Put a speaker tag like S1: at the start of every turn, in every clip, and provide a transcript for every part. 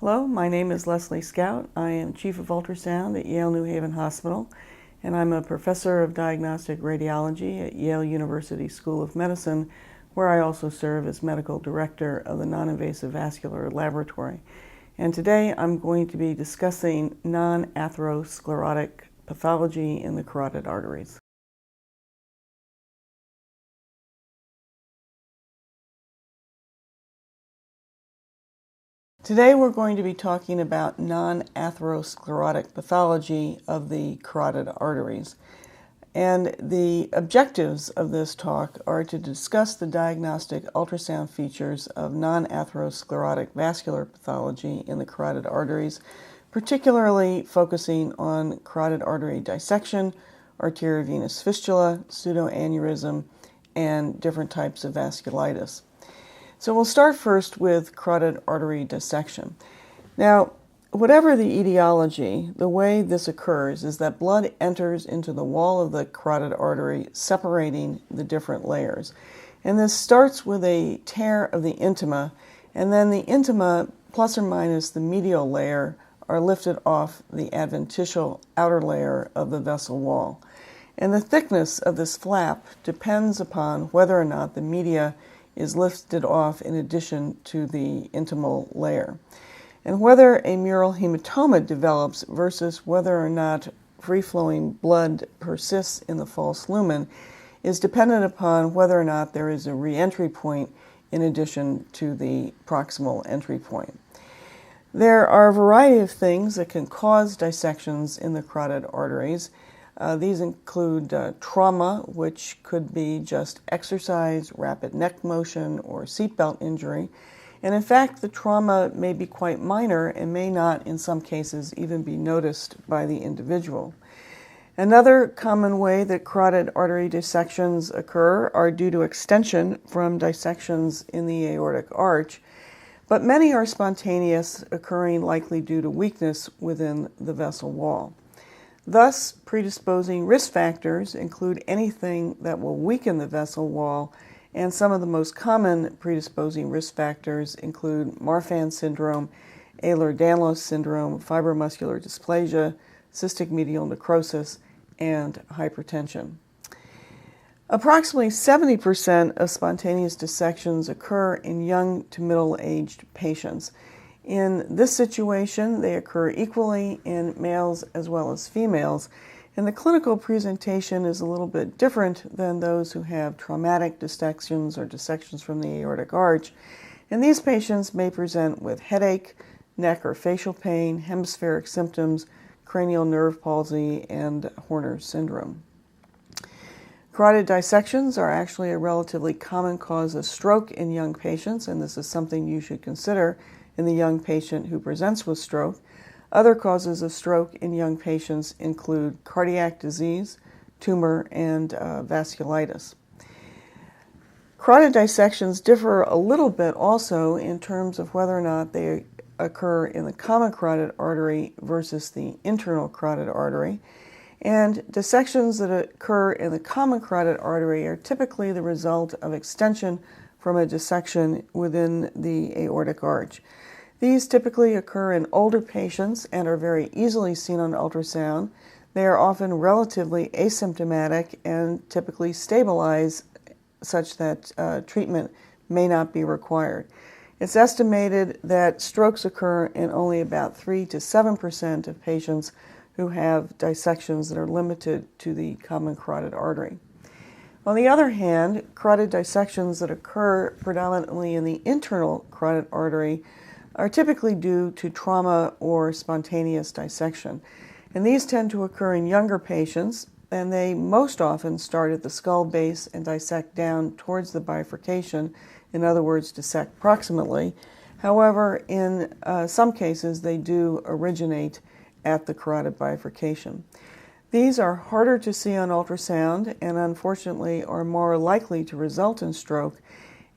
S1: Hello, my name is Leslie Scout. I am Chief of Ultrasound at Yale New Haven Hospital, and I'm a Professor of Diagnostic Radiology at Yale University School of Medicine, where I also serve as Medical Director of the Non-Invasive Vascular Laboratory. And today I'm going to be discussing non-atherosclerotic pathology in the carotid arteries. Today we're going to be talking about non-atherosclerotic pathology of the carotid arteries. And the objectives of this talk are to discuss the diagnostic ultrasound features of non-atherosclerotic vascular pathology in the carotid arteries, particularly focusing on carotid artery dissection, arteriovenous fistula, pseudoaneurysm, and different types of vasculitis. So we'll start first with carotid artery dissection. Now, whatever the etiology, the way this occurs is that blood enters into the wall of the carotid artery, separating the different layers. And this starts with a tear of the intima, and then the intima, plus or minus the medial layer, are lifted off the adventitial outer layer of the vessel wall. And the thickness of this flap depends upon whether or not the media is lifted off in addition to the intimal layer. And whether a mural hematoma develops versus whether or not free-flowing blood persists in the false lumen is dependent upon whether or not there is a re-entry point in addition to the proximal entry point. There are a variety of things that can cause dissections in the carotid arteries. These include trauma, which could be just exercise, rapid neck motion, or seatbelt injury. And in fact, the trauma may be quite minor and may not, in some cases, even be noticed by the individual. Another common way that carotid artery dissections occur are due to extension from dissections in the aortic arch, but many are spontaneous, occurring likely due to weakness within the vessel wall. Thus, predisposing risk factors include anything that will weaken the vessel wall, and some of the most common predisposing risk factors include Marfan syndrome, Ehlers-Danlos syndrome, fibromuscular dysplasia, cystic medial necrosis, and hypertension. Approximately 70% of spontaneous dissections occur in young to middle-aged patients. In this situation, they occur equally in males as well as females, and the clinical presentation is a little bit different than those who have traumatic dissections or dissections from the aortic arch, and these patients may present with headache, neck or facial pain, hemispheric symptoms, cranial nerve palsy, and Horner syndrome. Carotid dissections are actually a relatively common cause of stroke in young patients, and this is something you should consider in the young patient who presents with stroke. Other causes of stroke in young patients include cardiac disease, tumor, and vasculitis. Carotid dissections differ a little bit also in terms of whether or not they occur in the common carotid artery versus the internal carotid artery. And dissections that occur in the common carotid artery are typically the result of extension from a dissection within the aortic arch. These typically occur in older patients and are very easily seen on ultrasound. They are often relatively asymptomatic and typically stabilize such that treatment may not be required. It's estimated that strokes occur in only about 3 to 7% of patients who have dissections that are limited to the common carotid artery. On the other hand, carotid dissections that occur predominantly in the internal carotid artery are typically due to trauma or spontaneous dissection. And these tend to occur in younger patients, and they most often start at the skull base and dissect down towards the bifurcation, in other words, dissect proximally. However, in some cases, they do originate at the carotid bifurcation. These are harder to see on ultrasound and unfortunately are more likely to result in stroke.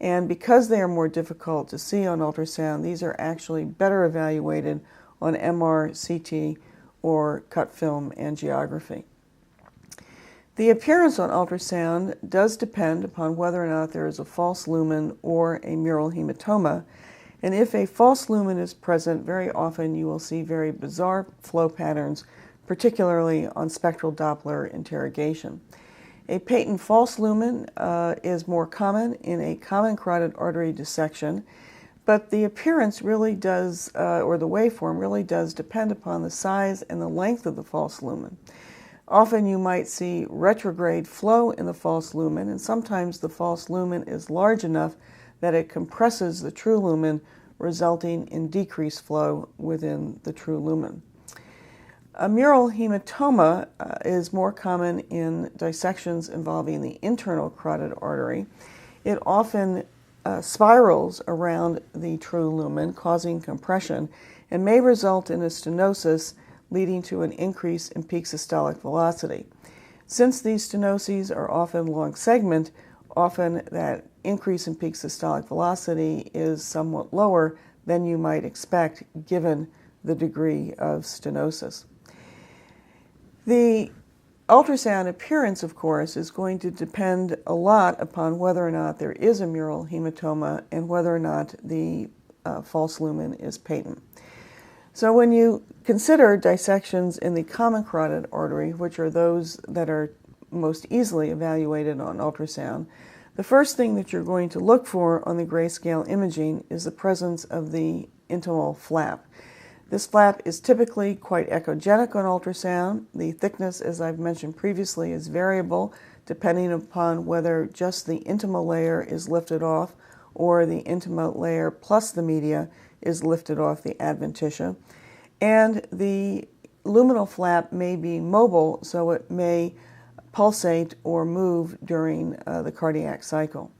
S1: And because they are more difficult to see on ultrasound, these are actually better evaluated on MR, CT, or cut film angiography. The appearance on ultrasound does depend upon whether or not there is a false lumen or a mural hematoma. And if a false lumen is present, very often you will see very bizarre flow patterns, particularly on spectral Doppler interrogation. A patent false lumen is more common in a common carotid artery dissection, but the appearance really does, or the waveform really does depend upon the size and the length of the false lumen. Often you might see retrograde flow in the false lumen, and sometimes the false lumen is large enough that it compresses the true lumen, resulting in decreased flow within the true lumen. A mural hematoma is more common in dissections involving the internal carotid artery. It often spirals around the true lumen, causing compression, and may result in a stenosis, leading to an increase in peak systolic velocity. Since these stenoses are often long segment, often that increase in peak systolic velocity is somewhat lower than you might expect given the degree of stenosis. The ultrasound appearance, of course, is going to depend a lot upon whether or not there is a mural hematoma and whether or not the false lumen is patent. So when you consider dissections in the common carotid artery, which are those that are most easily evaluated on ultrasound, the first thing that you're going to look for on the grayscale imaging is the presence of the intimal flap. This flap is typically quite echogenic on ultrasound. The thickness, as I've mentioned previously, is variable depending upon whether just the intimal layer is lifted off or the intimal layer plus the media is lifted off the adventitia. And the luminal flap may be mobile, so it may pulsate or move during the cardiac cycle.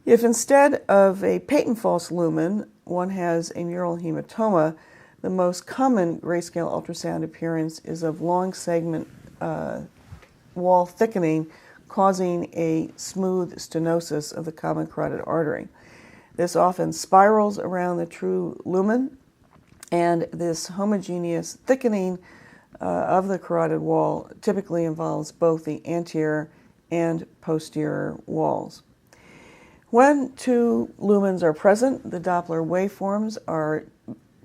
S1: If instead of a patent false lumen, one has a mural hematoma, the most common grayscale ultrasound appearance is of long segment wall thickening, causing a smooth stenosis of the common carotid artery. This often spirals around the true lumen, and this homogeneous thickening of the carotid wall typically involves both the anterior and posterior walls. When two lumens are present, the Doppler waveforms are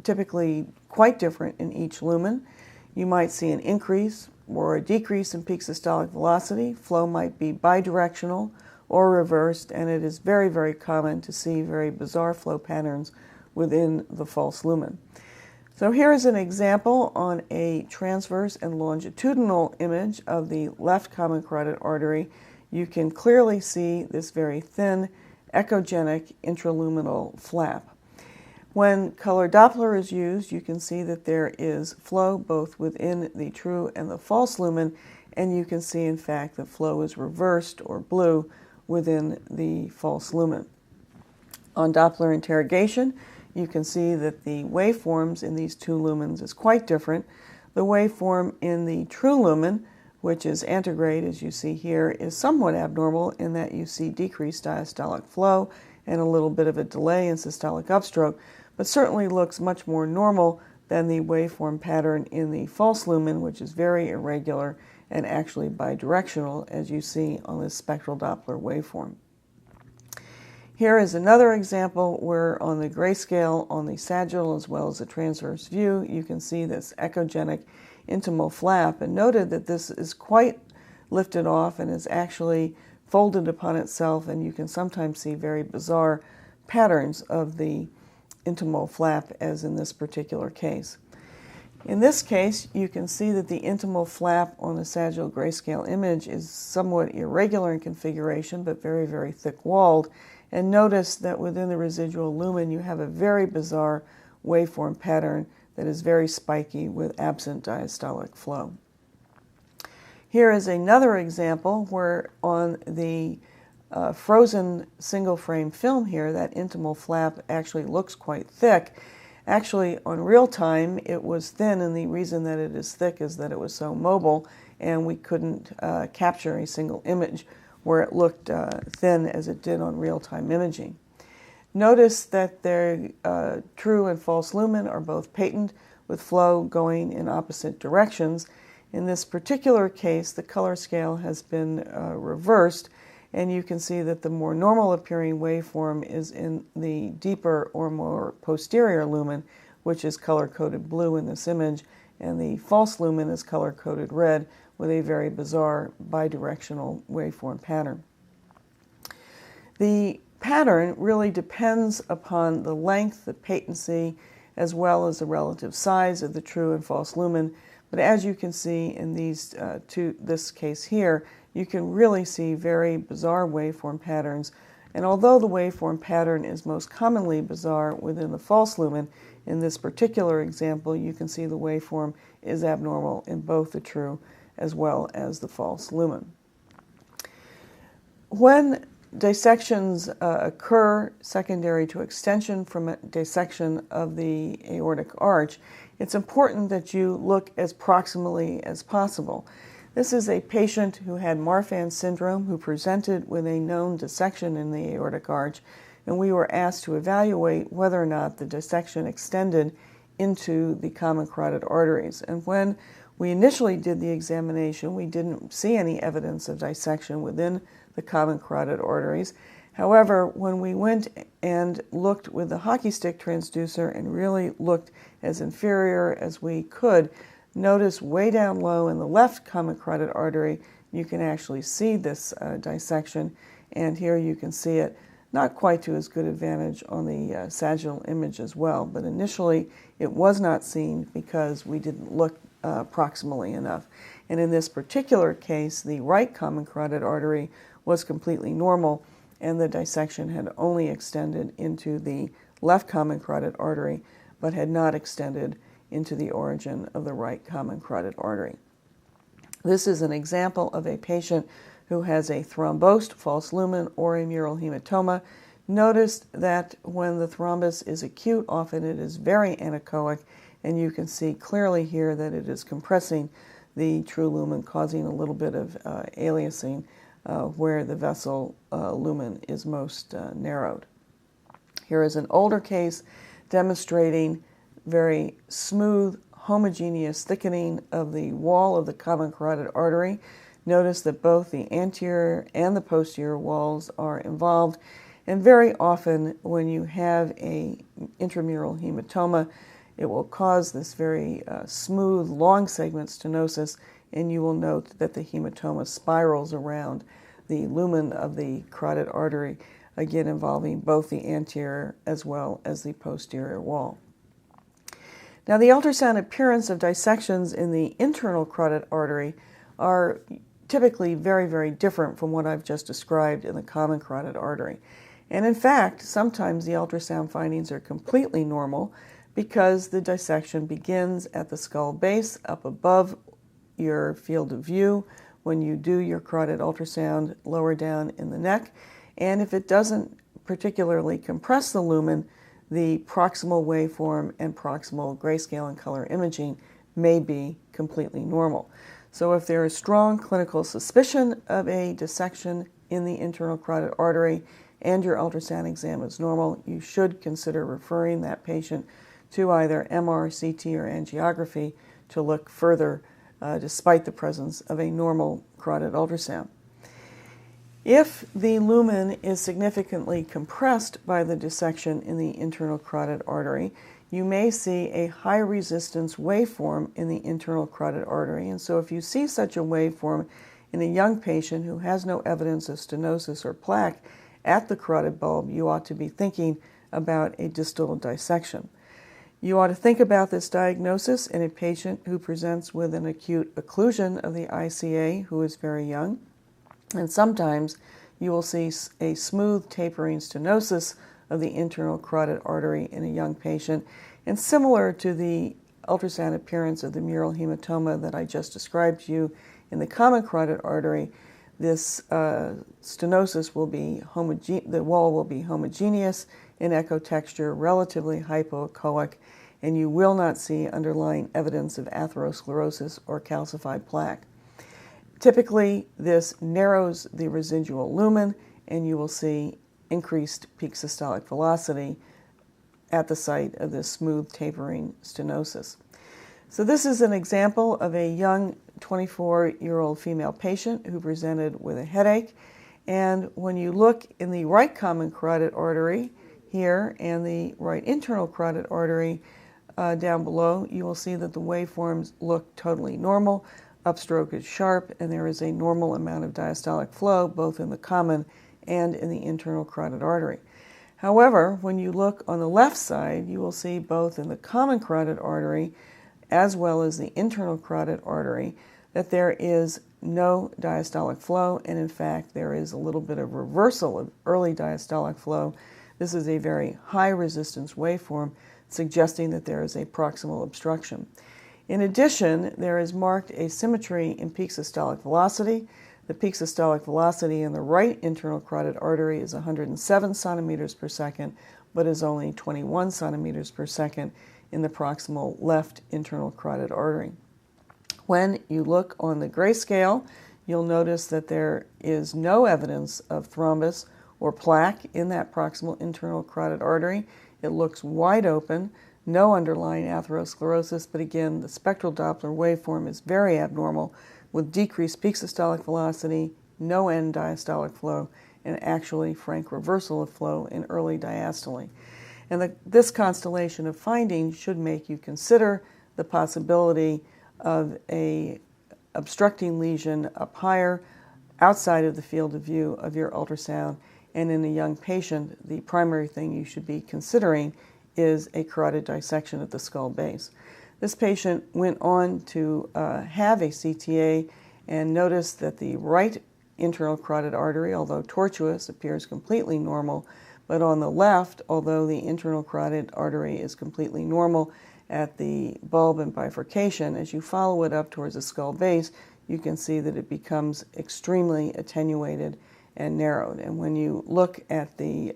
S1: typically quite different in each lumen. You might see an increase or a decrease in peak systolic velocity. Flow might be bidirectional or reversed, and it is very, very common to see very bizarre flow patterns within the false lumen. So here is an example on a transverse and longitudinal image of the left common carotid artery. You can clearly see this very thin, echogenic intraluminal flap. When color Doppler is used, you can see that there is flow both within the true and the false lumen, and you can see, in fact, that flow is reversed or blue within the false lumen. On Doppler interrogation, you can see that the waveforms in these two lumens is quite different. The waveform in the true lumen, which is antegrade, as you see here, is somewhat abnormal in that you see decreased diastolic flow and a little bit of a delay in systolic upstroke, but certainly looks much more normal than the waveform pattern in the false lumen, which is very irregular and actually bidirectional, as you see on this spectral Doppler waveform. Here is another example where on the grayscale, on the sagittal as well as the transverse view, you can see this echogenic intimal flap, and noted that this is quite lifted off and is actually folded upon itself, and you can sometimes see very bizarre patterns of the intimal flap, as in this particular case. In this case, you can see that the intimal flap on the sagittal grayscale image is somewhat irregular in configuration, but very, very thick-walled. And notice that within the residual lumen, you have a very bizarre waveform pattern that is very spiky with absent diastolic flow. Here is another example where on the frozen single-frame film here, that intimal flap actually looks quite thick. Actually, on real time, it was thin, and the reason that it is thick is that it was so mobile, and we couldn't capture a single image where it looked thin as it did on real-time imaging. Notice that their true and false lumen are both patent, with flow going in opposite directions. In this particular case, the color scale has been reversed, and you can see that the more normal appearing waveform is in the deeper or more posterior lumen, which is color-coded blue in this image, and the false lumen is color-coded red with a very bizarre bidirectional waveform pattern. The pattern really depends upon the length, the patency, as well as the relative size of the true and false lumen. But as you can see in this case here, you can really see very bizarre waveform patterns. And although the waveform pattern is most commonly bizarre within the false lumen, in this particular example, you can see the waveform is abnormal in both the true as well as the false lumen. When dissections occur secondary to extension from a dissection of the aortic arch, it's important that you look as proximally as possible. This is a patient who had Marfan syndrome who presented with a known dissection in the aortic arch, and we were asked to evaluate whether or not the dissection extended into the common carotid arteries. And when we initially did the examination, we didn't see any evidence of dissection within the common carotid arteries. However, when we went and looked with the hockey stick transducer and really looked as inferior as we could, notice way down low in the left common carotid artery, you can actually see this dissection, and here you can see it not quite to as good advantage on the sagittal image as well, but initially it was not seen because we didn't look proximally enough. And in this particular case, the right common carotid artery was completely normal, and the dissection had only extended into the left common carotid artery, but had not extended into the origin of the right common carotid artery. This is an example of a patient who has a thrombosed false lumen or a mural hematoma. Notice that when the thrombus is acute, often it is very anechoic, and you can see clearly here that it is compressing the true lumen, causing a little bit of aliasing where the vessel lumen is most narrowed. Here is an older case demonstrating very smooth, homogeneous thickening of the wall of the common carotid artery. Notice that both the anterior and the posterior walls are involved, and very often when you have a intramural hematoma, it will cause this very smooth, long segment stenosis, and you will note that the hematoma spirals around the lumen of the carotid artery, again involving both the anterior as well as the posterior wall. Now, the ultrasound appearance of dissections in the internal carotid artery are typically very, very different from what I've just described in the common carotid artery. And in fact, sometimes the ultrasound findings are completely normal because the dissection begins at the skull base up above your field of view when you do your carotid ultrasound lower down in the neck. And if it doesn't particularly compress the lumen, the proximal waveform and proximal grayscale and color imaging may be completely normal. So if there is strong clinical suspicion of a dissection in the internal carotid artery and your ultrasound exam is normal, you should consider referring that patient to either MR, CT, or angiography to look further despite the presence of a normal carotid ultrasound. If the lumen is significantly compressed by the dissection in the internal carotid artery, you may see a high resistance waveform in the internal carotid artery. And so if you see such a waveform in a young patient who has no evidence of stenosis or plaque at the carotid bulb, you ought to be thinking about a distal dissection. You ought to think about this diagnosis in a patient who presents with an acute occlusion of the ICA who is very young. And sometimes you will see a smooth tapering stenosis of the internal carotid artery in a young patient. And similar to the ultrasound appearance of the mural hematoma that I just described to you in the common carotid artery, this stenosis will be the wall will be homogeneous in echo texture, relatively hypoechoic, and you will not see underlying evidence of atherosclerosis or calcified plaque. Typically, this narrows the residual lumen, and you will see increased peak systolic velocity at the site of this smooth tapering stenosis. So this is an example of a young 24-year-old female patient who presented with a headache, And when you look in the right common carotid artery here and the right internal carotid artery down below, you will see that the waveforms look totally normal. Upstroke is sharp, and there is a normal amount of diastolic flow both in the common and in the internal carotid artery. However, when you look on the left side, you will see both in the common carotid artery as well as the internal carotid artery that there is no diastolic flow, and in fact there is a little bit of reversal of early diastolic flow. This is a very high resistance waveform suggesting that there is a proximal obstruction. In addition, there is marked asymmetry in peak systolic velocity. The peak systolic velocity in the right internal carotid artery is 107 centimeters per second, but is only 21 centimeters per second in the proximal left internal carotid artery. When you look on the grayscale, you'll notice that there is no evidence of thrombus or plaque in that proximal internal carotid artery. It looks wide open, no underlying atherosclerosis, but again, the spectral Doppler waveform is very abnormal with decreased peak systolic velocity, no end diastolic flow, and actually frank reversal of flow in early diastole. And this constellation of findings should make you consider the possibility of a obstructing lesion up higher outside of the field of view of your ultrasound. And in a young patient, the primary thing you should be considering is a carotid dissection at the skull base. This patient went on to have a CTA and noticed that the right internal carotid artery, although tortuous, appears completely normal, but on the left, although the internal carotid artery is completely normal at the bulb and bifurcation, as you follow it up towards the skull base, you can see that it becomes extremely attenuated and narrowed. And when you look at the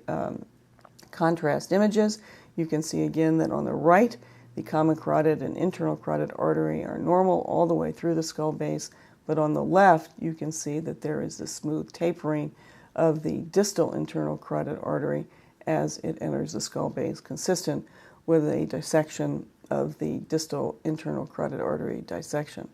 S1: contrast images, you can see again that on the right, the common carotid and internal carotid artery are normal all the way through the skull base, but on the left, you can see that there is this smooth tapering of the distal internal carotid artery as it enters the skull base, consistent with a dissection of the distal internal carotid artery dissection.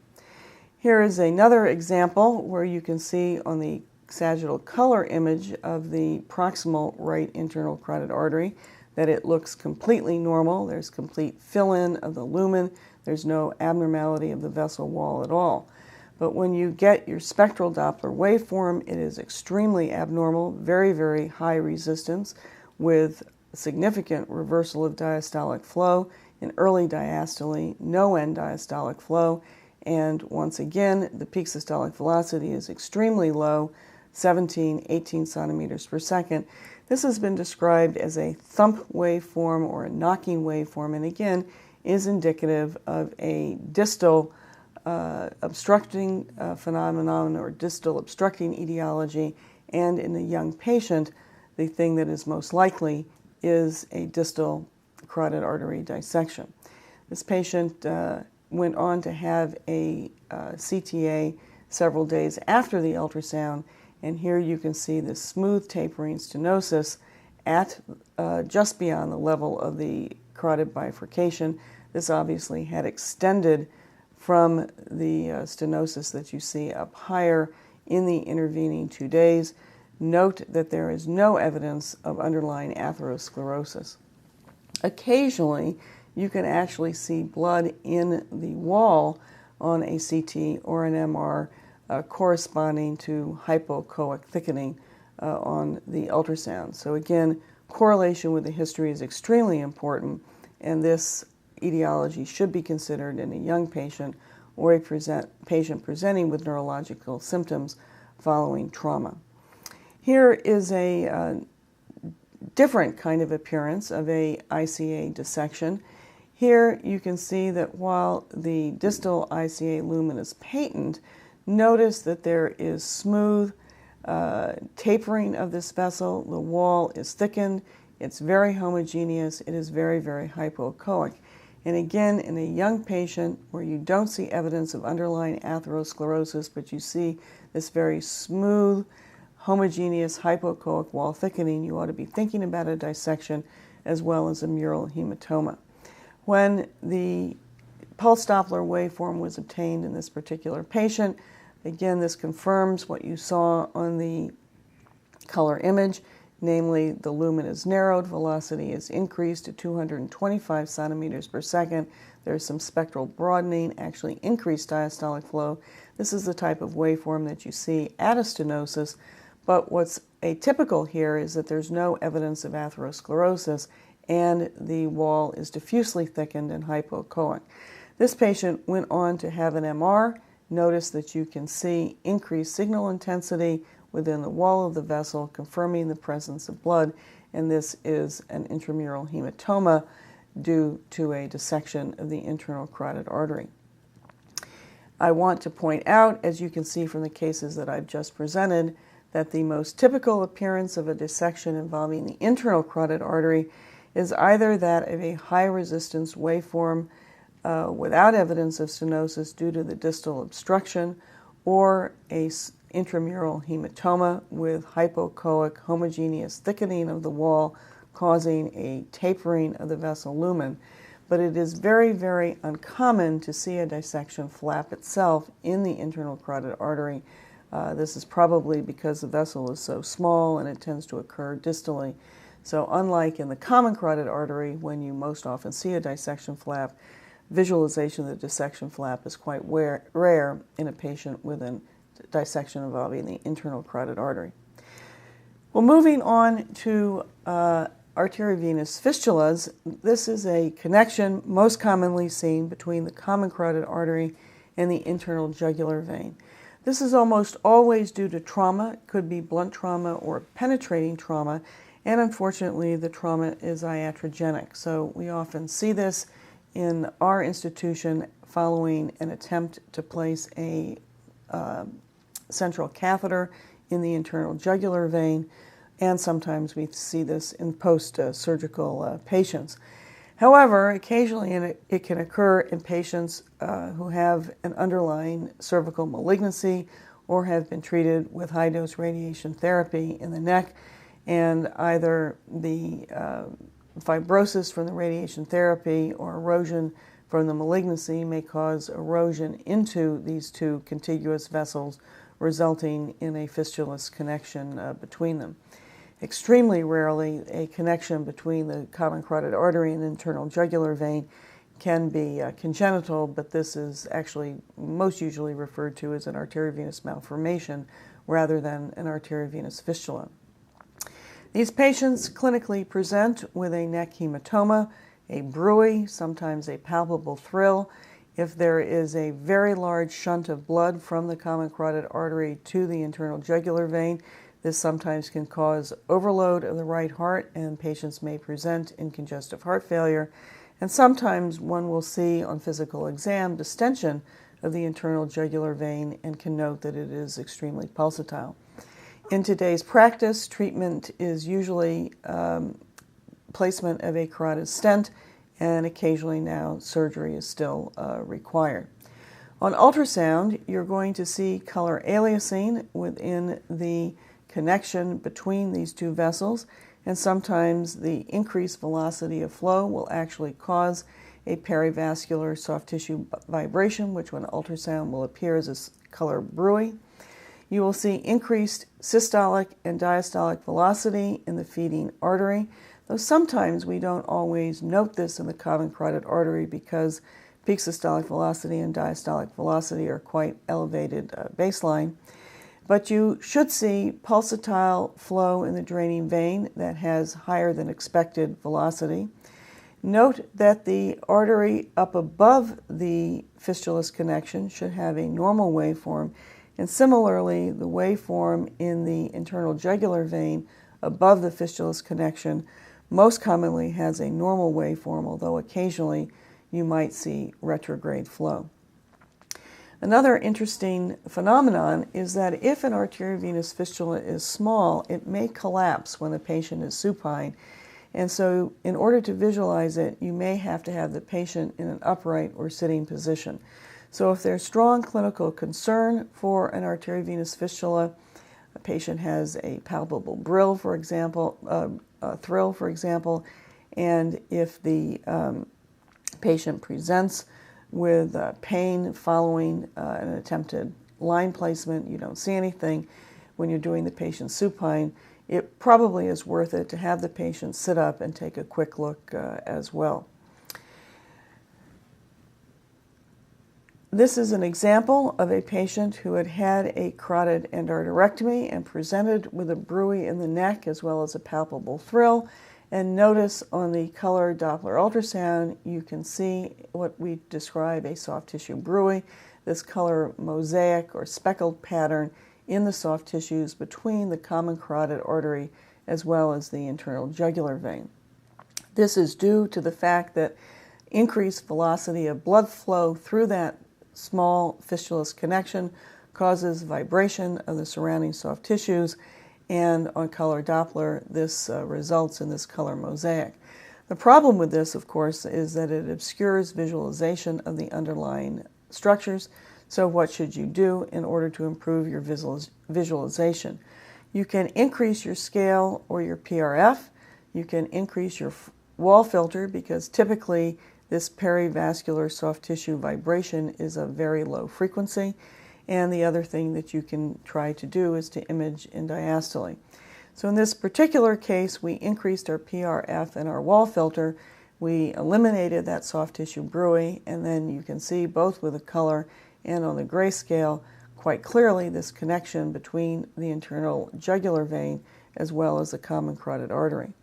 S1: Here is another example where you can see on the sagittal color image of the proximal right internal carotid artery that it looks completely normal. There's complete fill-in of the lumen. There's no abnormality of the vessel wall at all. But when you get your spectral Doppler waveform, it is extremely abnormal, very, very high resistance with significant reversal of diastolic flow in early diastole, no end diastolic flow, and once again, the peak systolic velocity is extremely low, 17, 18 centimeters per second. This has been described as a thump waveform or a knocking waveform, and again, is indicative of a distal obstructing phenomenon or distal obstructing etiology, and in a young patient, the thing that is most likely is a distal carotid artery dissection. This patient went on to have a CTA several days after the ultrasound, and here you can see the smooth tapering stenosis at just beyond the level of the carotid bifurcation. This obviously had extended from the stenosis that you see up higher in the intervening 2 days. Note that there is no evidence of underlying atherosclerosis. Occasionally, you can actually see blood in the wall on a CT or an MR corresponding to hypoechoic thickening on the ultrasound. So again, correlation with the history is extremely important, and this etiology should be considered in a young patient or a patient presenting with neurological symptoms following trauma. Here is a different kind of appearance of a ICA dissection. Here you can see that while the distal ICA lumen is patent, notice that there is smooth tapering of this vessel. The wall is thickened. It's very homogeneous. It is very, very hypoechoic. And again, in a young patient where you don't see evidence of underlying atherosclerosis, but you see this very smooth, homogeneous hypoechoic wall thickening, you ought to be thinking about a dissection as well as a mural hematoma. When the pulse Doppler waveform was obtained in this particular patient, again, this confirms what you saw on the color image, namely the lumen is narrowed, velocity is increased to 225 centimeters per second. There's some spectral broadening, actually increased diastolic flow. This is the type of waveform that you see at a stenosis, but what's atypical here is that there's no evidence of atherosclerosis and the wall is diffusely thickened and hypoechoic. This patient went on to have an MR. Notice that you can see increased signal intensity within the wall of the vessel, confirming the presence of blood, and this is an intramural hematoma due to a dissection of the internal carotid artery. I want to point out, as you can see from the cases that I've just presented, that the most typical appearance of a dissection involving the internal carotid artery is either that of a high resistance waveform without evidence of stenosis due to the distal obstruction, or a intramural hematoma with hypoechoic homogeneous thickening of the wall causing a tapering of the vessel lumen. But it is very, very uncommon to see a dissection flap itself in the internal carotid artery. This is probably because the vessel is so small and it tends to occur distally. So unlike in the common carotid artery, when you most often see a dissection flap, visualization of the dissection flap is quite rare in a patient with a dissection involving the internal carotid artery. Well, moving on to arteriovenous fistulas, this is a connection most commonly seen between the common carotid artery and the internal jugular vein. This is almost always due to trauma. It could be blunt trauma or penetrating trauma, and unfortunately the trauma is iatrogenic. So we often see this in our institution following an attempt to place a central catheter in the internal jugular vein, and sometimes we see this in post-surgical patients. However, occasionally it can occur in patients who have an underlying cervical malignancy or have been treated with high-dose radiation therapy in the neck, and either the fibrosis from the radiation therapy or erosion from the malignancy may cause erosion into these two contiguous vessels, resulting in a fistulous connection between them. Extremely rarely, a connection between the common carotid artery and internal jugular vein can be congenital, but this is actually most usually referred to as an arteriovenous malformation rather than an arteriovenous fistula. These patients clinically present with a neck hematoma, a BRUIT, sometimes a palpable thrill. If there is a very large shunt of blood from the common carotid artery to the internal jugular vein, this sometimes can cause overload of the right heart, and patients may present in congestive heart failure. And sometimes one will see on physical exam distension of the internal jugular vein and can note that it is extremely pulsatile. In today's practice, treatment is usually placement of a carotid stent, and occasionally now surgery is still required. On ultrasound, you're going to see color aliasing within the connection between these two vessels, and sometimes the increased velocity of flow will actually cause a perivascular soft tissue vibration, which on ultrasound will appear as a color BRUIT. You will see increased systolic and diastolic velocity in the feeding artery, though sometimes we don't always note this in the common carotid artery because peak systolic velocity and diastolic velocity are quite elevated baseline. But you should see pulsatile flow in the draining vein that has higher than expected velocity. Note that the artery up above the fistulous connection should have a normal waveform, and similarly, the waveform in the internal jugular vein above the fistulous connection most commonly has a normal waveform, although occasionally you might see retrograde flow. Another interesting phenomenon is that if an arteriovenous fistula is small, it may collapse when the patient is supine. And so in order to visualize it, you may have to have the patient in an upright or sitting position. So if there's strong clinical concern for an arteriovenous fistula, a patient has a palpable thrill, for example, and if the patient presents with pain following an attempted line placement, you don't see anything. When you're doing the patient supine, it probably is worth it to have the patient sit up and take a quick look as well. This is an example of a patient who had had a carotid endarterectomy and presented with a BRUIT in the neck as well as a palpable thrill. And notice on the color Doppler ultrasound, you can see what we describe a soft tissue BRUIT, this color mosaic or speckled pattern in the soft tissues between the common carotid artery as well as the internal jugular vein. This is due to the fact that increased velocity of blood flow through that small fistulous connection causes vibration of the surrounding soft tissues, and on color Doppler, this results in this color mosaic. The problem with this, of course, is that it obscures visualization of the underlying structures. So what should you do in order to improve your visualization? You can increase your scale or your PRF. You can increase your wall filter, because typically this perivascular soft tissue vibration is a very low frequency. And the other thing that you can try to do is to image in diastole. So in this particular case, we increased our PRF and our wall filter. We eliminated that soft tissue BRUIT, and then you can see both with the color and on the grayscale quite clearly this connection between the internal jugular vein as well as the common carotid artery.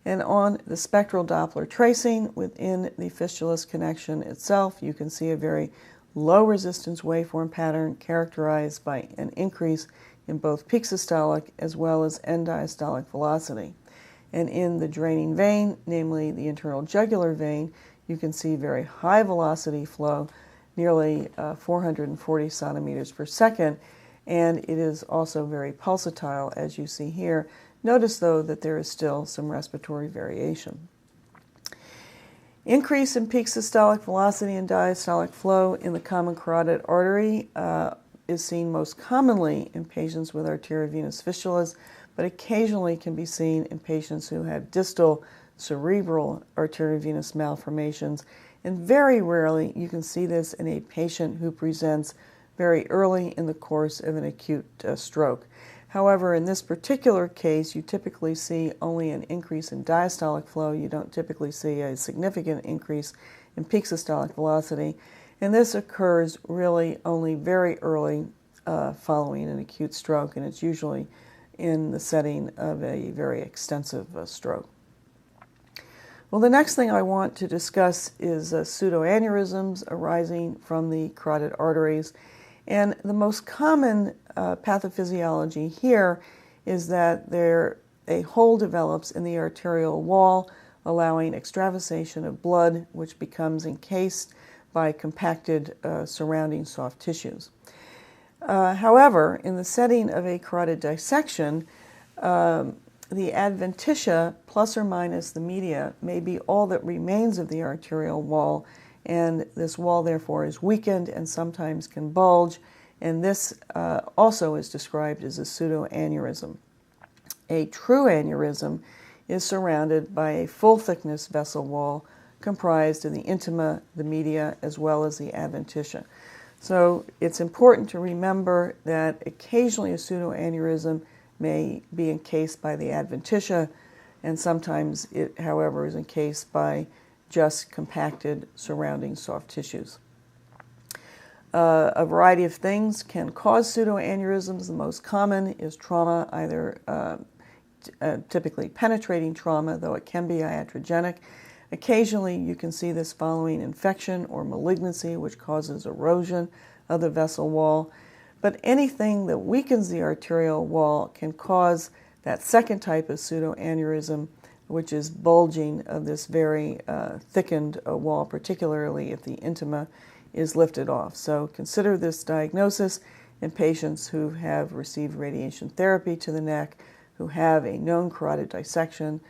S1: And on the spectral Doppler tracing within the fistulous connection itself, you can see a very low resistance waveform pattern characterized by an increase in both peak systolic as well as end diastolic velocity. And in the draining vein, namely the internal jugular vein, you can see very high velocity flow, nearly 440 centimeters per second, and it is also very pulsatile, as you see here. Notice, though, that there is still some respiratory variation. Increase in peak systolic velocity and diastolic flow in the common carotid artery is seen most commonly in patients with arteriovenous fistulas, but occasionally can be seen in patients who have distal cerebral arteriovenous malformations, and very rarely you can see this in a patient who presents very early in the course of an acute stroke. However, in this particular case, you typically see only an increase in diastolic flow. You don't typically see a significant increase in peak systolic velocity, and this occurs really only very early following an acute stroke, and it's usually in the setting of a very extensive stroke. Well, the next thing I want to discuss is pseudoaneurysms arising from the carotid arteries. And the most common pathophysiology here is that a hole develops in the arterial wall, allowing extravasation of blood, which becomes encased by compacted surrounding soft tissues. However, in the setting of a carotid dissection, the adventitia plus or minus the media may be all that remains of the arterial wall, and this wall therefore is weakened and sometimes can bulge, and this also is described as a pseudoaneurysm. A true aneurysm is surrounded by a full thickness vessel wall comprised of the intima, the media, as well as the adventitia. So it's important to remember that occasionally a pseudoaneurysm may be encased by the adventitia, and sometimes it, however, is encased by just compacted surrounding soft tissues. A variety of things can cause pseudoaneurysms. The most common is trauma, either typically penetrating trauma, though it can be iatrogenic. Occasionally you can see this following infection or malignancy, which causes erosion of the vessel wall. But anything that weakens the arterial wall can cause that second type of pseudoaneurysm, which is bulging of this very thickened wall, particularly if the intima is lifted off. So consider this diagnosis in patients who have received radiation therapy to the neck, who have a known carotid dissection,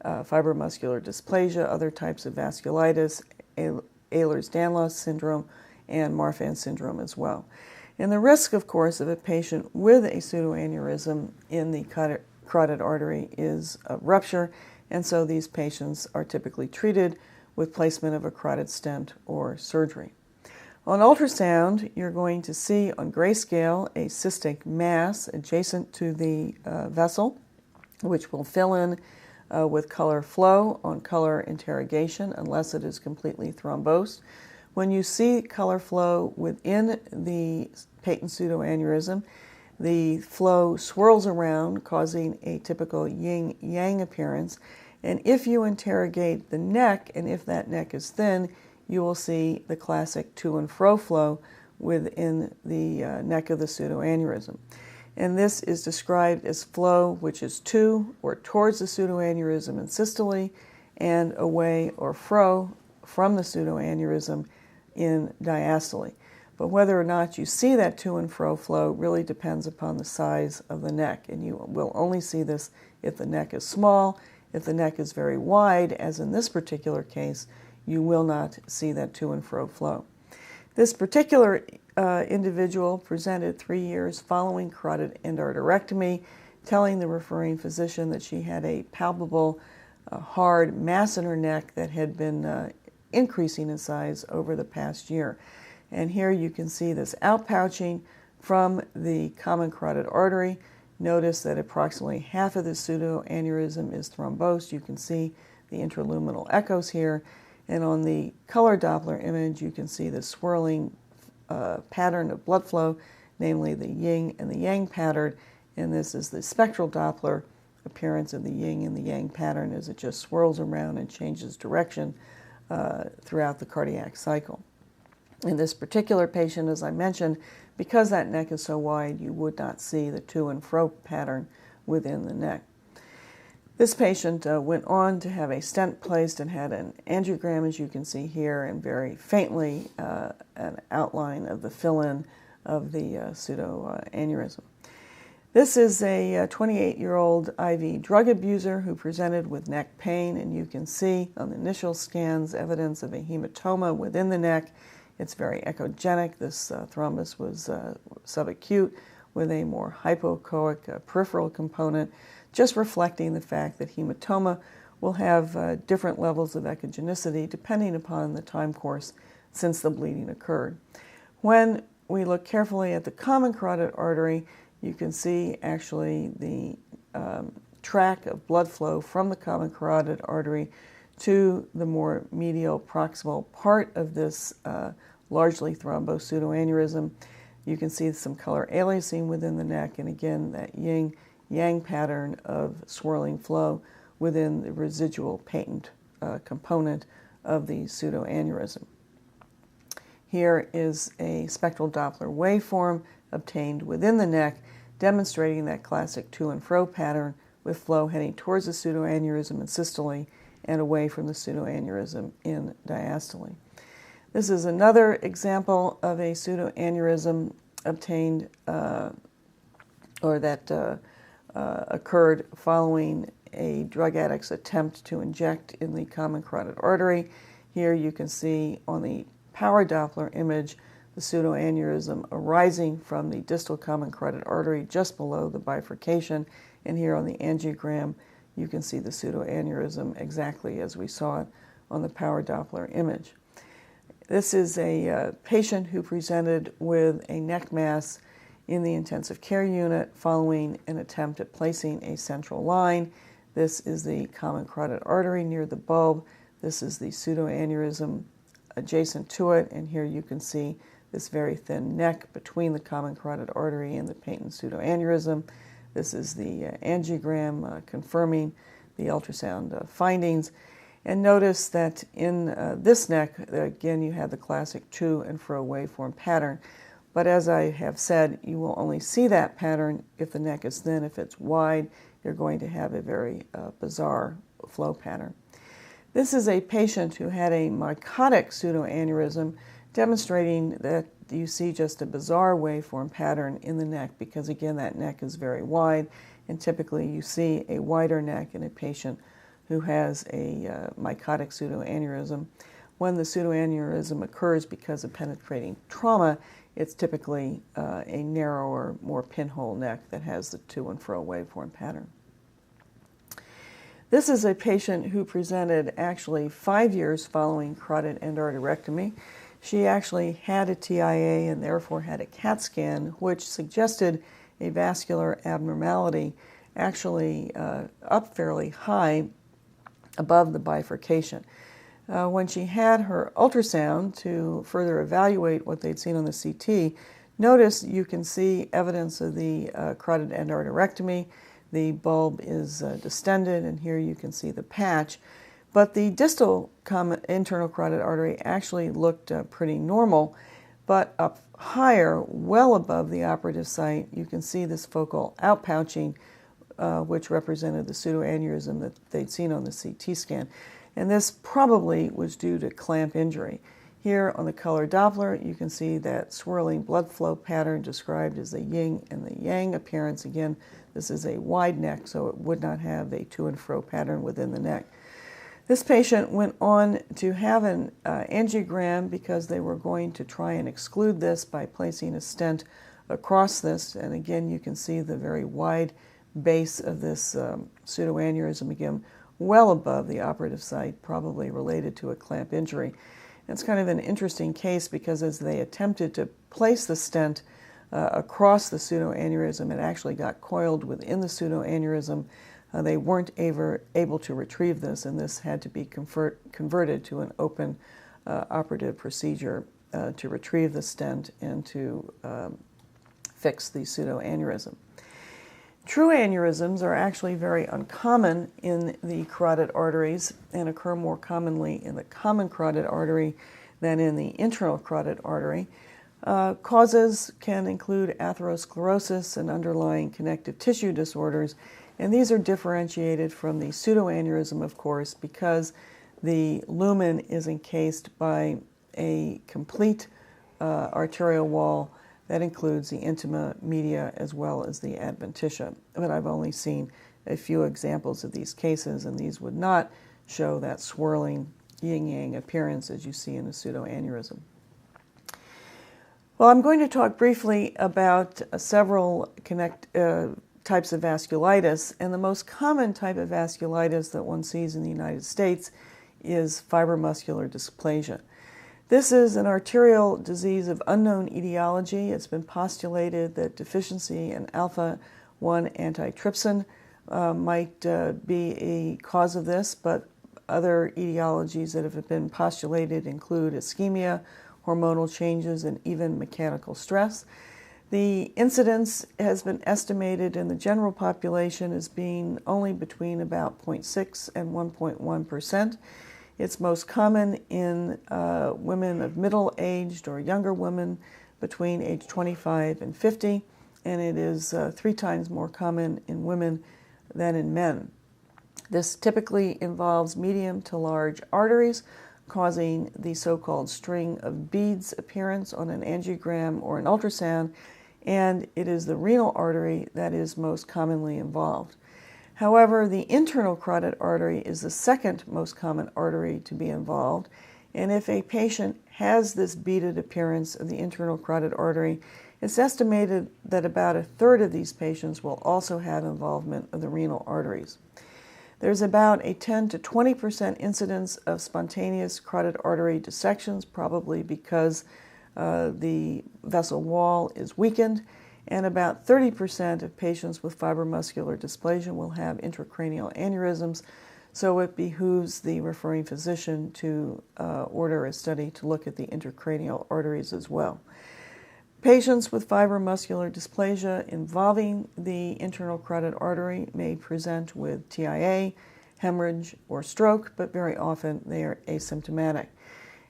S1: fibromuscular dysplasia, other types of vasculitis, Ehlers-Danlos syndrome, and Marfan syndrome as well. And the risk, of course, of a patient with a pseudoaneurysm in the carotid artery is a rupture, and so these patients are typically treated with placement of a carotid stent or surgery. On ultrasound, you're going to see on grayscale a cystic mass adjacent to the vessel. which will fill in with color flow on color interrogation unless it is completely thrombosed. When you see color flow within the patent pseudoaneurysm, the flow swirls around, causing a typical yin-yang appearance. And if you interrogate the neck, and if that neck is thin, you will see the classic to and fro flow within the neck of the pseudoaneurysm. And this is described as flow which is to or towards the pseudoaneurysm in systole and away or fro from the pseudoaneurysm in diastole. But whether or not you see that to and fro flow really depends upon the size of the neck, and you will only see this if the neck is small. If the neck is very wide, as in this particular case, you will not see that to and fro flow. This particular individual presented 3 years following carotid endarterectomy, telling the referring physician that she had a palpable, hard mass in her neck that had been increasing in size over the past year. And here you can see this outpouching from the common carotid artery. Notice that approximately half of the pseudoaneurysm is thrombosed. You can see the intraluminal echoes here. And on the color Doppler image, you can see the swirling pattern of blood flow, namely the yin and the yang pattern. And this is the spectral Doppler appearance of the yin and the yang pattern as it just swirls around and changes direction throughout the cardiac cycle. In this particular patient, as I mentioned, because that neck is so wide, you would not see the to and fro pattern within the neck. This patient went on to have a stent placed and had an angiogram, as you can see here, and very faintly an outline of the fill-in of the pseudoaneurysm. This is a 28-year-old IV drug abuser who presented with neck pain, and you can see on the initial scans evidence of a hematoma within the neck. It's very echogenic. This thrombus was subacute with a more hypoechoic peripheral component, just reflecting the fact that hematoma will have different levels of echogenicity depending upon the time course since the bleeding occurred. When we look carefully at the common carotid artery, you can see actually the track of blood flow from the common carotid artery to the more medial proximal part of this largely thrombosed pseudoaneurysm. You can see some color aliasing within the neck, and again that yin-yang pattern of swirling flow within the residual patent component of the pseudoaneurysm. Here is a spectral Doppler waveform obtained within the neck, demonstrating that classic to and fro pattern with flow heading towards the pseudoaneurysm in systole and away from the pseudoaneurysm in diastole. This is another example of a pseudoaneurysm obtained or that occurred following a drug addict's attempt to inject in the common carotid artery. Here you can see on the power Doppler image the pseudoaneurysm arising from the distal common carotid artery just below the bifurcation, and here on the angiogram you can see the pseudoaneurysm exactly as we saw it on the power Doppler image. This is a patient who presented with a neck mass in the intensive care unit following an attempt at placing a central line. This is the common carotid artery near the bulb. This is the pseudoaneurysm adjacent to it, and here you can see this very thin neck between the common carotid artery and the patent pseudoaneurysm. This is the angiogram confirming the ultrasound findings. And notice that in this neck, again, you have the classic to and fro waveform pattern. But as I have said, you will only see that pattern if the neck is thin. If it's wide, you're going to have a very bizarre flow pattern. This is a patient who had a mycotic pseudoaneurysm, demonstrating that you see just a bizarre waveform pattern in the neck because, again, that neck is very wide, and typically you see a wider neck in a patient who has a mycotic pseudoaneurysm. When the pseudoaneurysm occurs because of penetrating trauma, it's typically a narrower, more pinhole neck that has the to and fro waveform pattern. This is a patient who presented actually 5 years following carotid endarterectomy. She actually had a TIA and therefore had a CAT scan, which suggested a vascular abnormality actually up fairly high above the bifurcation. When she had her ultrasound to further evaluate what they'd seen on the CT, notice you can see evidence of the carotid endarterectomy. The bulb is distended, and here you can see the patch. But the distal internal carotid artery actually looked pretty normal, but up higher, well above the operative site, you can see this focal outpouching, which represented the pseudoaneurysm that they'd seen on the CT scan. And this probably was due to clamp injury. Here on the color Doppler, you can see that swirling blood flow pattern described as the yin and the yang appearance. Again, this is a wide neck, so it would not have a to and fro pattern within the neck. This patient went on to have an angiogram because they were going to try and exclude this by placing a stent across this. And again, you can see the very wide base of this pseudoaneurysm, again, well above the operative site, probably related to a clamp injury. It's kind of an interesting case because as they attempted to place the stent across the pseudoaneurysm, it actually got coiled within the pseudoaneurysm. They weren't able to retrieve this, and this had to be converted to an open operative procedure to retrieve the stent and to fix the pseudoaneurysm. True aneurysms are actually very uncommon in the carotid arteries and occur more commonly in the common carotid artery than in the internal carotid artery. Causes can include atherosclerosis and underlying connective tissue disorders, and these are differentiated from the pseudoaneurysm, of course, because the lumen is encased by a complete arterial wall that includes the intima, media, as well as the adventitia. But I've only seen a few examples of these cases, and these would not show that swirling yin-yang appearance as you see in a pseudoaneurysm. Well, I'm going to talk briefly about several types of vasculitis, and the most common type of vasculitis that one sees in the United States is fibromuscular dysplasia. This is an arterial disease of unknown etiology. It's been postulated that deficiency in alpha-1 antitrypsin might be a cause of this, but other etiologies that have been postulated include ischemia, hormonal changes, and even mechanical stress. The incidence has been estimated in the general population as being only between about 0.6 and 1.1%. It's most common in women of middle-aged or younger women between age 25 and 50, and it is 3 times more common in women than in men. This typically involves medium to large arteries, causing the so-called string of beads appearance on an angiogram or an ultrasound, and it is the renal artery that is most commonly involved. However, the internal carotid artery is the second most common artery to be involved, and if a patient has this beaded appearance of the internal carotid artery, it's estimated that about a third of these patients will also have involvement of the renal arteries. There's about a 10 to 20% incidence of spontaneous carotid artery dissections, probably because the vessel wall is weakened, and about 30% of patients with fibromuscular dysplasia will have intracranial aneurysms, so it behooves the referring physician to order a study to look at the intracranial arteries as well. Patients with fibromuscular dysplasia involving the internal carotid artery may present with TIA, hemorrhage, or stroke, but very often they are asymptomatic.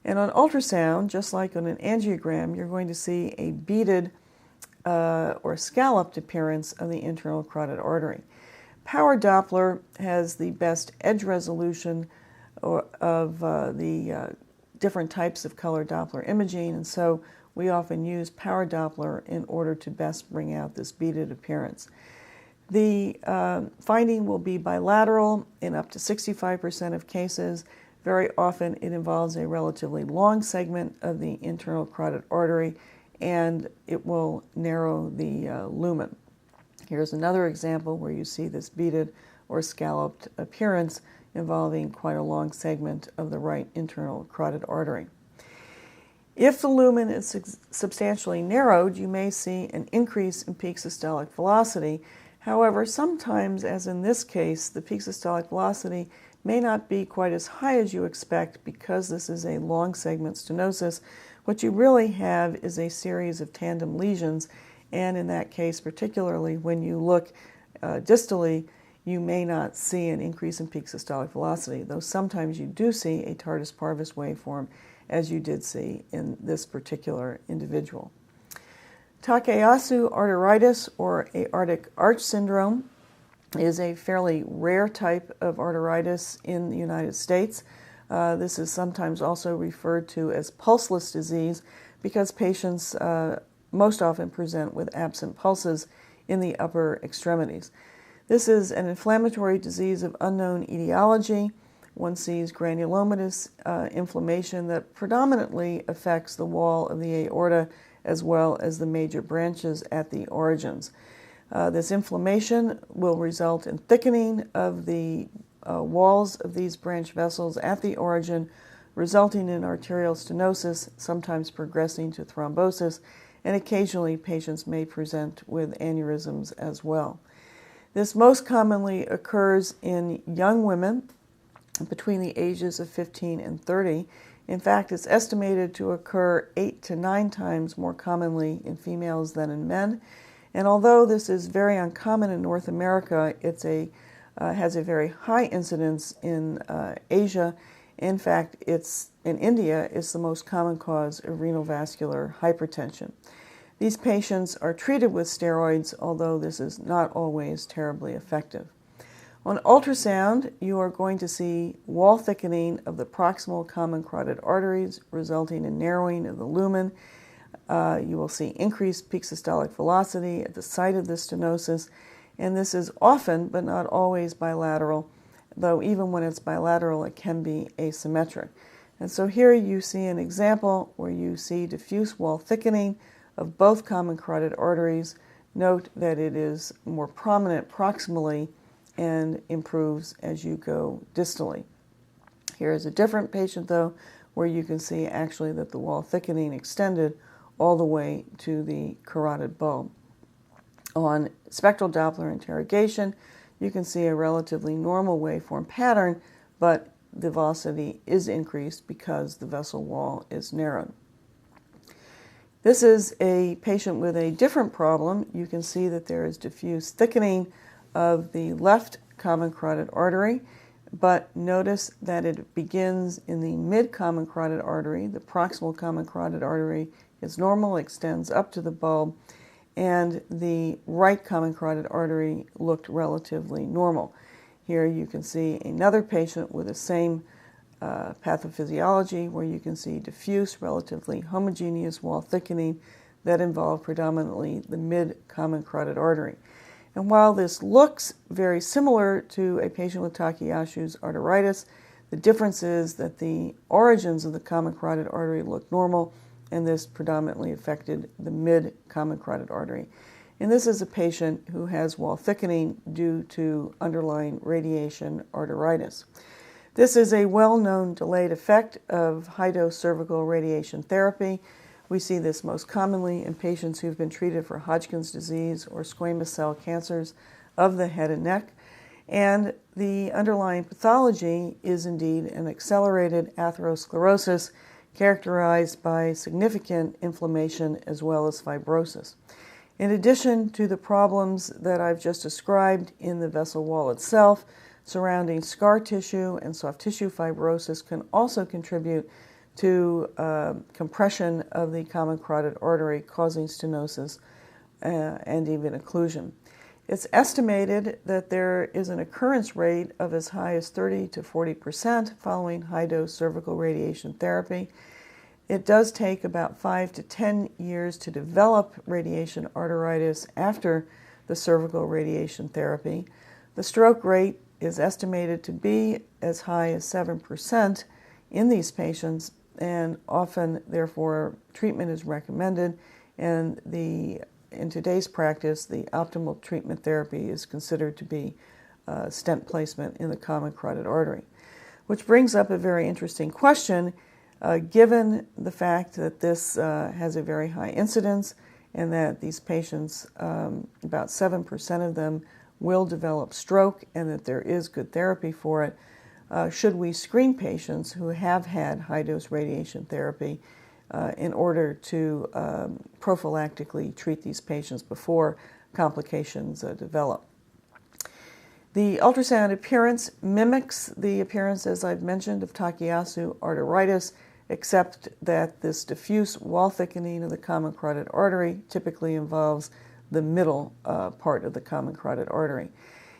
S1: And on ultrasound, just like on an angiogram, you're going to see a beaded or scalloped appearance of the internal carotid artery. Power Doppler has the best edge resolution of the different types of color Doppler imaging, and so we often use Power Doppler in order to best bring out this beaded appearance. The finding will be bilateral in up to 65% of cases. Very often it involves a relatively long segment of the internal carotid artery, and it will narrow the lumen. Here's another example where you see this beaded or scalloped appearance involving quite a long segment of the right internal carotid artery. If the lumen is substantially narrowed, you may see an increase in peak systolic velocity. However, sometimes, as in this case, the peak systolic velocity may not be quite as high as you expect because this is a long segment stenosis. What you really have is a series of tandem lesions, and in that case, particularly when you look distally, you may not see an increase in peak systolic velocity, though sometimes you do see a tardus parvus waveform, as you did see in this particular individual. Takayasu arteritis, or aortic arch syndrome, is a fairly rare type of arteritis in the United States. This is sometimes also referred to as pulseless disease because patients most often present with absent pulses in the upper extremities. This is an inflammatory disease of unknown etiology. One sees granulomatous inflammation that predominantly affects the wall of the aorta as well as the major branches at the origins. This inflammation will result in thickening of the walls of these branch vessels at the origin, resulting in arterial stenosis, sometimes progressing to thrombosis, and occasionally patients may present with aneurysms as well. This most commonly occurs in young women between the ages of 15 and 30. In fact, it's estimated to occur 8 to 9 times more commonly in females than in men. And although this is very uncommon in North America, it has a very high incidence in Asia. In fact, in India, it's the most common cause of renal vascular hypertension. These patients are treated with steroids, although this is not always terribly effective. On ultrasound, you are going to see wall thickening of the proximal common carotid arteries, resulting in narrowing of the lumen. You will see increased peak systolic velocity at the site of the stenosis, and this is often, but not always, bilateral, though even when it's bilateral, it can be asymmetric. And so here you see an example where you see diffuse wall thickening of both common carotid arteries. Note that it is more prominent proximally and improves as you go distally. Here is a different patient, though, where you can see actually that the wall thickening extended all the way to the carotid bulb. On spectral Doppler interrogation, you can see a relatively normal waveform pattern, but the velocity is increased because the vessel wall is narrowed. This is a patient with a different problem. You can see that there is diffuse thickening of the left common carotid artery, but notice that it begins in the mid-common carotid artery. The proximal common carotid artery is normal, extends up to the bulb, and the right common carotid artery looked relatively normal. Here you can see another patient with the same pathophysiology, where you can see diffuse, relatively homogeneous wall thickening that involved predominantly the mid-common carotid artery. And while this looks very similar to a patient with Takayasu's arteritis, the difference is that the origins of the common carotid artery look normal, and this predominantly affected the mid-common carotid artery. And this is a patient who has wall thickening due to underlying radiation arteritis. This is a well-known delayed effect of high-dose cervical radiation therapy. We see this most commonly in patients who've been treated for Hodgkin's disease or squamous cell cancers of the head and neck. And the underlying pathology is indeed an accelerated atherosclerosis characterized by significant inflammation as well as fibrosis. In addition to the problems that I've just described in the vessel wall itself, surrounding scar tissue and soft tissue fibrosis can also contribute to compression of the common carotid artery, causing stenosis and even occlusion. It's estimated that there is an occurrence rate of as high as 30 to 40% following high-dose cervical radiation therapy. It does take about 5 to 10 years to develop radiation arteritis after the cervical radiation therapy. The stroke rate is estimated to be as high as 7% in these patients, and often, therefore, treatment is recommended, and in today's practice, the optimal treatment therapy is considered to be stent placement in the common carotid artery. Which brings up a very interesting question, given the fact that this has a very high incidence and that these patients, about 7% of them, will develop stroke, and that there is good therapy for it. Should we screen patients who have had high-dose radiation therapy in order to prophylactically treat these patients before complications develop? The ultrasound appearance mimics the appearance, as I've mentioned, of Takayasu arteritis, except that this diffuse wall thickening of the common carotid artery typically involves the middle part of the common carotid artery.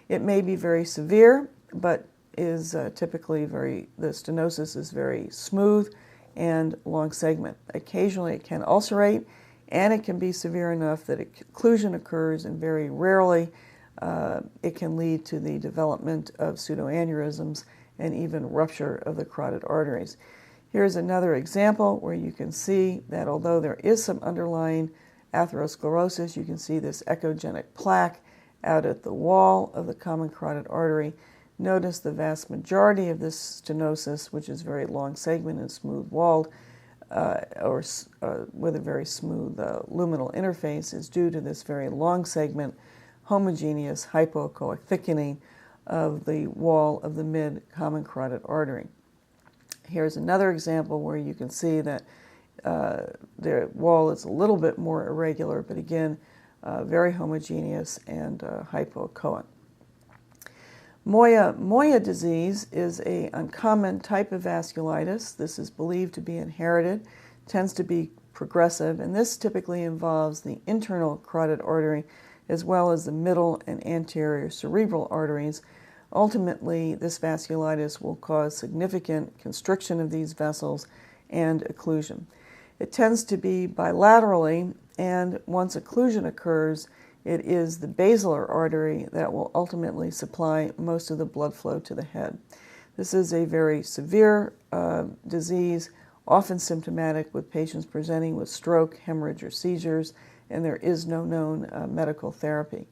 S1: It may be very severe, but is typically the stenosis is very smooth and long segment. Occasionally it can ulcerate, and it can be severe enough that occlusion occurs, and very rarely it can lead to the development of pseudoaneurysms and even rupture of the carotid arteries. Here's another example where you can see that although there is some underlying atherosclerosis, you can see this echogenic plaque out at the wall of the common carotid artery. Notice the vast majority of this stenosis, which is very long segment and smooth-walled, with a very smooth luminal interface, is due to this very long segment, homogeneous hypoechoic thickening of the wall of the mid-common carotid artery. Here's another example where you can see that the wall is a little bit more irregular, but again, very homogeneous and hypoechoic. MOYAMOYA disease is an uncommon type of vasculitis. This is believed to be inherited, tends to be progressive, and this typically involves the internal carotid artery as well as the middle and anterior cerebral arteries. Ultimately, this vasculitis will cause significant constriction of these vessels and occlusion. It tends to be bilaterally, and once occlusion occurs, it is the basilar artery that will ultimately supply most of the blood flow to the head. This is a very severe disease, often symptomatic with patients presenting with stroke, hemorrhage, or seizures, and there is no known medical therapy.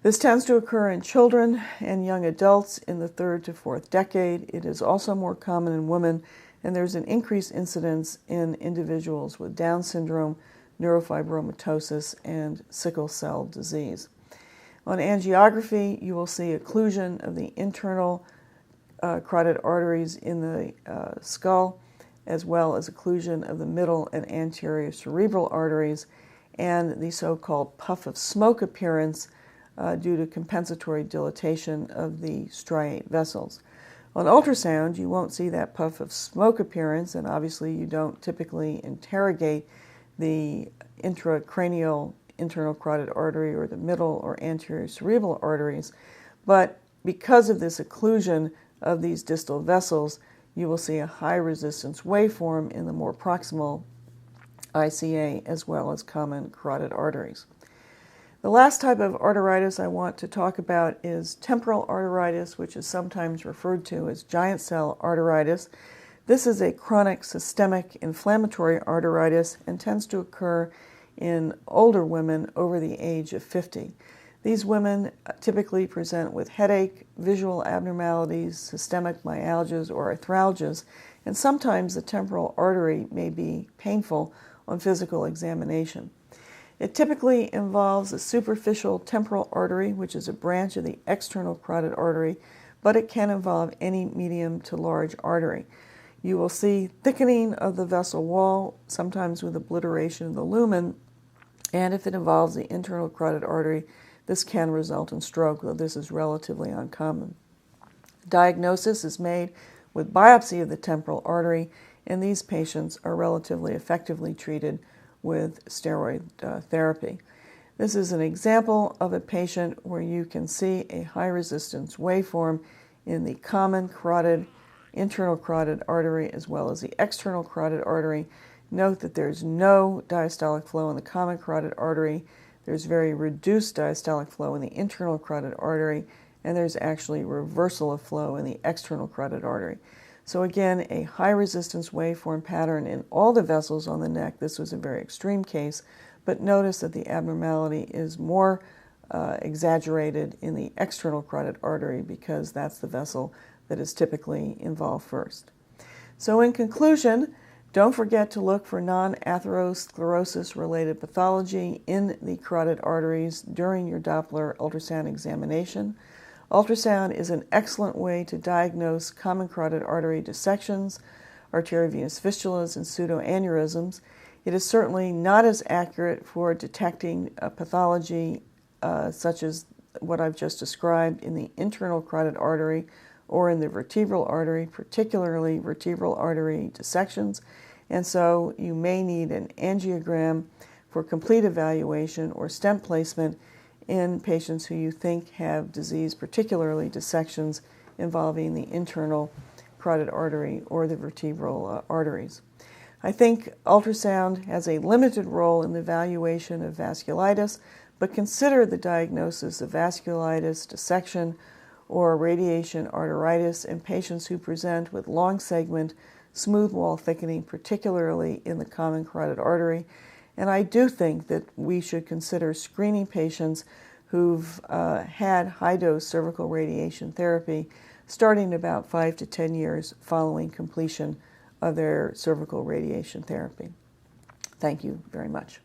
S1: This tends to occur in children and young adults in the 3rd to 4th decade. It is also more common in women, and there's an increased incidence in individuals with Down syndrome, neurofibromatosis, and sickle cell disease. On angiography, you will see occlusion of the internal carotid arteries in the skull, as well as occlusion of the middle and anterior cerebral arteries, and the so-called puff of smoke appearance due to compensatory dilatation of the striate vessels. On ultrasound, you won't see that puff of smoke appearance, and obviously you don't typically interrogate the intracranial internal carotid artery or the middle or anterior cerebral arteries, but because of this occlusion of these distal vessels, you will see a high resistance waveform in the more proximal ICA as well as common carotid arteries. The last type of arteritis I want to talk about is temporal arteritis, which is sometimes referred to as giant cell arteritis. This is a chronic systemic inflammatory arteritis and tends to occur in older women over the age of 50. These women typically present with headache, visual abnormalities, systemic myalgias or arthralgias, and sometimes the temporal artery may be painful on physical examination. It typically involves a superficial temporal artery, which is a branch of the external carotid artery, but it can involve any medium to large artery. You will see thickening of the vessel wall, sometimes with obliteration of the lumen, and if it involves the internal carotid artery, this can result in stroke, though this is relatively uncommon. Diagnosis is made with biopsy of the temporal artery, and these patients are relatively effectively treated with steroid therapy. This is an example of a patient where you can see a high resistance waveform in the common carotid, internal carotid artery as well as the external carotid artery. Note that there's no diastolic flow in the common carotid artery. There's very reduced diastolic flow in the internal carotid artery, and there's actually reversal of flow in the external carotid artery. So again, a high resistance waveform pattern in all the vessels on the neck. This was a very extreme case, but notice that the abnormality is more exaggerated in the external carotid artery because that's the vessel that is typically involved first. So in conclusion, Don't forget to look for non-atherosclerosis-related pathology in the carotid arteries during your Doppler ultrasound examination. Ultrasound is an excellent way to diagnose common carotid artery dissections, arteriovenous fistulas, and pseudoaneurysms. It is certainly not as accurate for detecting pathology such as what I've just described in the internal carotid artery or in the vertebral artery, particularly vertebral artery dissections, and so you may need an angiogram for complete evaluation or stent placement in patients who you think have disease, particularly dissections involving the internal carotid artery or the vertebral arteries. I think ultrasound has a limited role in the evaluation of vasculitis, but consider the diagnosis of vasculitis, dissection, or radiation arteritis in patients who present with long segment, smooth wall thickening, particularly in the common carotid artery. And I do think that we should consider screening patients who've had high-dose cervical radiation therapy starting about 5 to 10 years following completion of their cervical radiation therapy. Thank you very much.